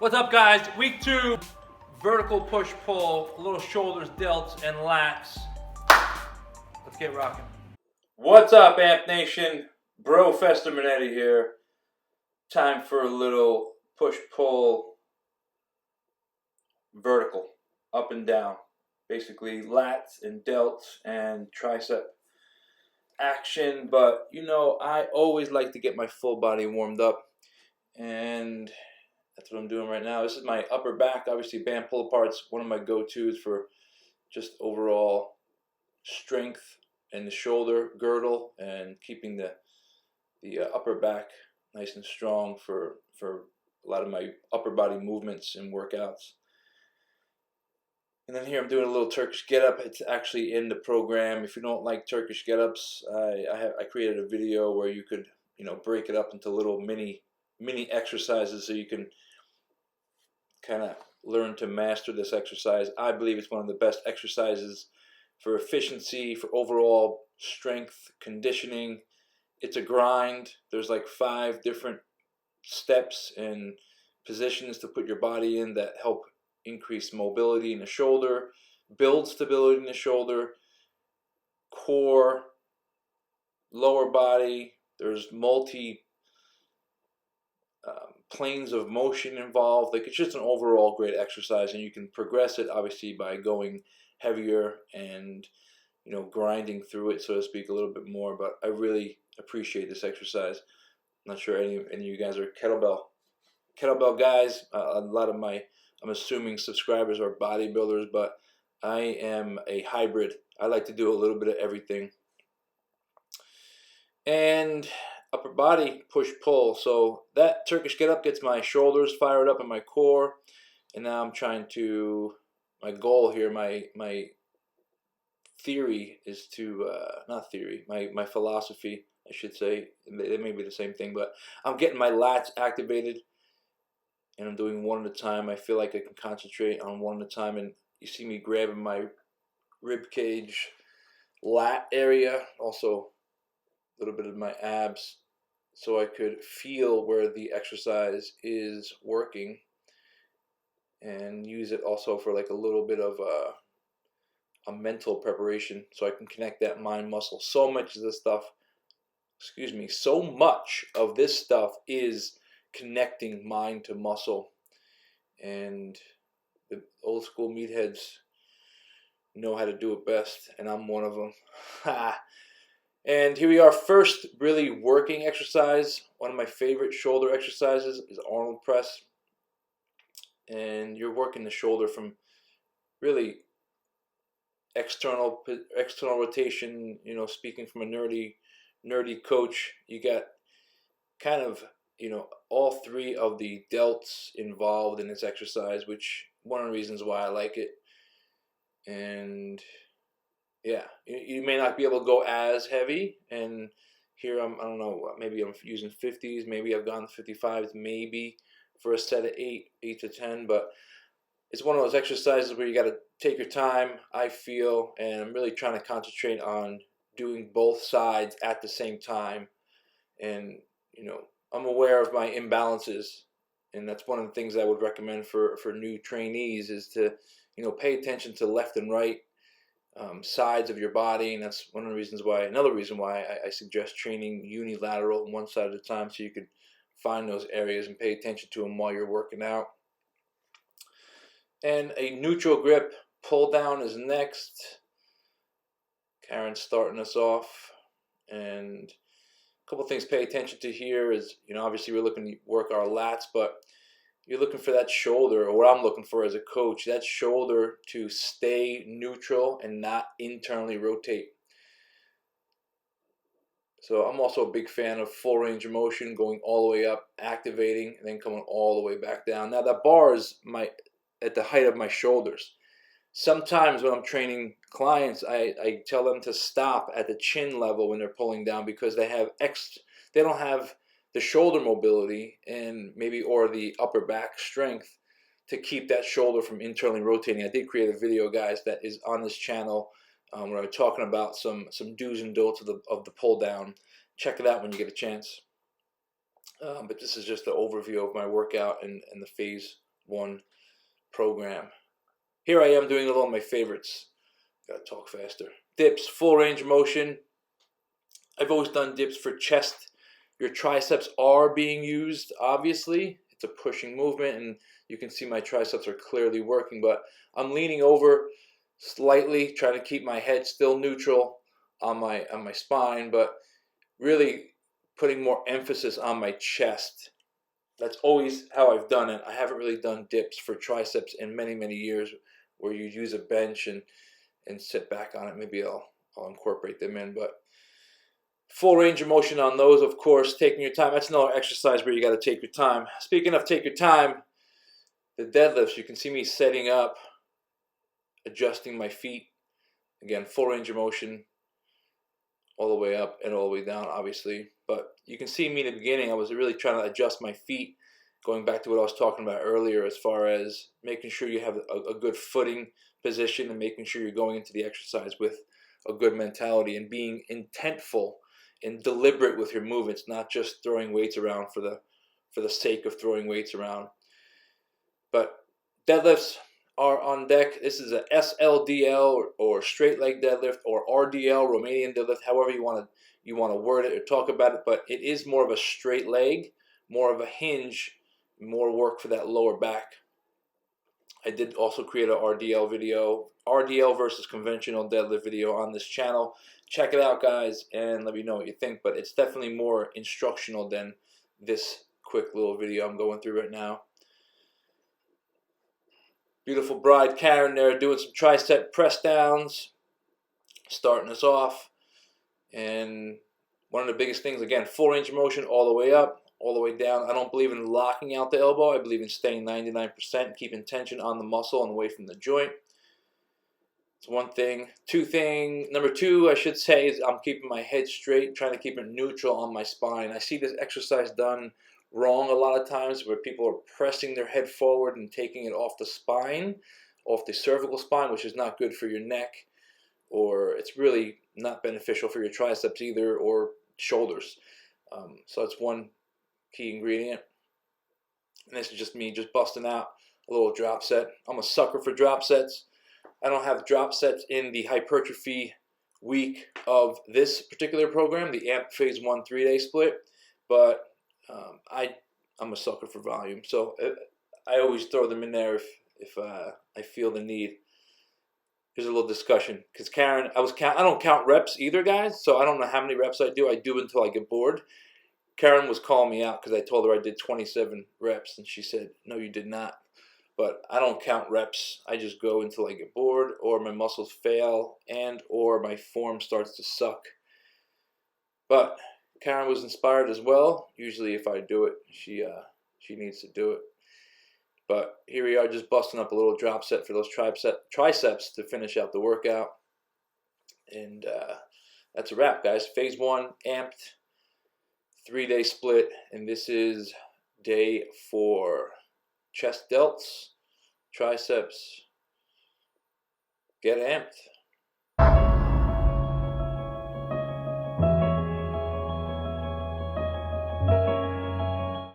What's up, guys? Week 2, vertical push-pull, a little shoulders, delts, and lats. Let's get rocking. What's up, Amp Nation? Bro Fester Monetti here. Time for a little push-pull vertical, up and down. Basically lats and delts and tricep action, but you know, I always like to get my full body warmed up, and that's what I'm doing right now. This is my upper back. Obviously, band pull apart's one of my go-tos for just overall strength in the shoulder girdle and keeping the upper back nice and strong for a lot of my upper body movements and workouts. And then here I'm doing a little Turkish get-up. It's actually in the program. If you don't like Turkish get-ups, I created a video where you could, you know, break it up into little mini exercises so you can kind of learn to master this exercise. I believe it's one of the best exercises for efficiency, for overall strength, conditioning. It's a grind. There's like 5 different steps and positions to put your body in that help increase mobility in the shoulder, build stability in the shoulder, core, lower body. There's multi planes of motion involved. Like, it's just an overall great exercise, and you can progress it obviously by going heavier and, you know, grinding through it, so to speak, a little bit more. But I really appreciate this exercise. I'm not sure any of you guys are kettlebell guys. A lot of my, I'm assuming, subscribers are bodybuilders, but I am a hybrid. I like to do a little bit of everything. And upper body push-pull. So that Turkish get-up gets my shoulders fired up and my core. And now I'm trying to, my goal here, my theory is to, not theory, my philosophy, I should say. It may be the same thing, but I'm getting my lats activated. And I'm doing one at a time. I feel like I can concentrate on one at a time. And you see me grabbing my rib cage, lat area, also a little bit of my abs, so I could feel where the exercise is working and use it also for like a little bit of a mental preparation, so I can connect that mind muscle. So much of this stuff, so much of this stuff is connecting mind to muscle, and the old school meatheads know how to do it best, and I'm one of them. And here we are, first really working exercise. One of my favorite shoulder exercises is Arnold press, and you're working the shoulder from really external rotation. You know, speaking from a nerdy coach, you got kind of, you know, all 3 of the delts involved in this exercise, which one of the reasons why I like it. And yeah, you may not be able to go as heavy, and here I don't know, maybe I'm using 50s, maybe I've gone to 55s, maybe for a set of 8 to 10, but it's one of those exercises where you got to take your time, I feel, and I'm really trying to concentrate on doing both sides at the same time. And, you know, I'm aware of my imbalances, and that's one of the things I would recommend for new trainees is to, you know, pay attention to left and right sides of your body. And that's one of the reasons why, another reason why I suggest training unilateral, one side at a time, so you can find those areas and pay attention to them while you're working out. And a neutral grip pull down is next. Karen's starting us off, and a couple things to pay attention to here is, you know, obviously we're looking to work our lats, but you're looking for that shoulder, or what I'm looking for as a coach, that shoulder to stay neutral and not internally rotate. So I'm also a big fan of full range of motion, going all the way up, activating, and then coming all the way back down. Now that bar is at the height of my shoulders. Sometimes when I'm training clients, I tell them to stop at the chin level when they're pulling down, because they don't have the shoulder mobility and maybe, or the upper back strength to keep that shoulder from internally rotating. I did create a video, guys, that is on this channel where I'm talking about some do's and don'ts of the pull down. Check it out when you get a chance. But this is just the overview of my workout and the phase one program. Here I am doing a little of my favorites. Gotta talk faster. Dips, full range of motion. I've always done dips for chest. Your triceps are being used, obviously. It's a pushing movement, and you can see my triceps are clearly working, but I'm leaning over slightly, trying to keep my head still neutral on my spine, but really putting more emphasis on my chest. That's always how I've done it. I haven't really done dips for triceps in many, many years where you use a bench and sit back on it. Maybe I'll incorporate them in, but full range of motion on those, of course, taking your time. That's another exercise where you got to take your time. Speaking of take your time, the deadlifts, you can see me setting up, adjusting my feet. Again, full range of motion all the way up and all the way down, obviously. But you can see me in the beginning, I was really trying to adjust my feet, going back to what I was talking about earlier as far as making sure you have a good footing position and making sure you're going into the exercise with a good mentality and being intentful and deliberate with your movements, not just throwing weights around for the sake of throwing weights around. But deadlifts are on deck. This is a SLDL or straight leg deadlift or RDL, Romanian deadlift, however you want to word it or talk about it. But it is more of a straight leg, more of a hinge, more work for that lower back. I did also create an RDL video, RDL versus conventional deadlift video on this channel. Check it out, guys, and let me know what you think. But it's definitely more instructional than this quick little video I'm going through right now. Beautiful bride Karen there doing some tricep press downs, starting us off. And one of the biggest things, again, full range of motion all the way up, all the way down. I don't believe in locking out the elbow. I believe in staying 99%, keeping tension on the muscle and away from the joint. It's one thing. Number two, I should say, is I'm keeping my head straight, trying to keep it neutral on my spine. I see this exercise done wrong a lot of times where people are pressing their head forward and taking it off the spine, off the cervical spine, which is not good for your neck, or it's really not beneficial for your triceps either, or shoulders. So that's one key ingredient. And this is just me just busting out a little drop set. I'm a sucker for drop sets. I don't have drop sets in the hypertrophy week of this particular program, the AMP Phase 1 3-day split, but I'm a sucker for volume. So I always throw them in there if I feel the need. Here's a little discussion, because Karen, I don't count reps either, guys, so I don't know how many reps I do. I do until I get bored. Karen was calling me out because I told her I did 27 reps, and she said, no, you did not. But I don't count reps. I just go until I get bored or my muscles fail and or my form starts to suck. But Karen was inspired as well. Usually if I do it, she needs to do it. But here we are just busting up a little drop set for those triceps to finish out the workout. And that's a wrap, guys. Phase 1, amped, 3-day split. And this is day 4. Chest delts, triceps, get amped.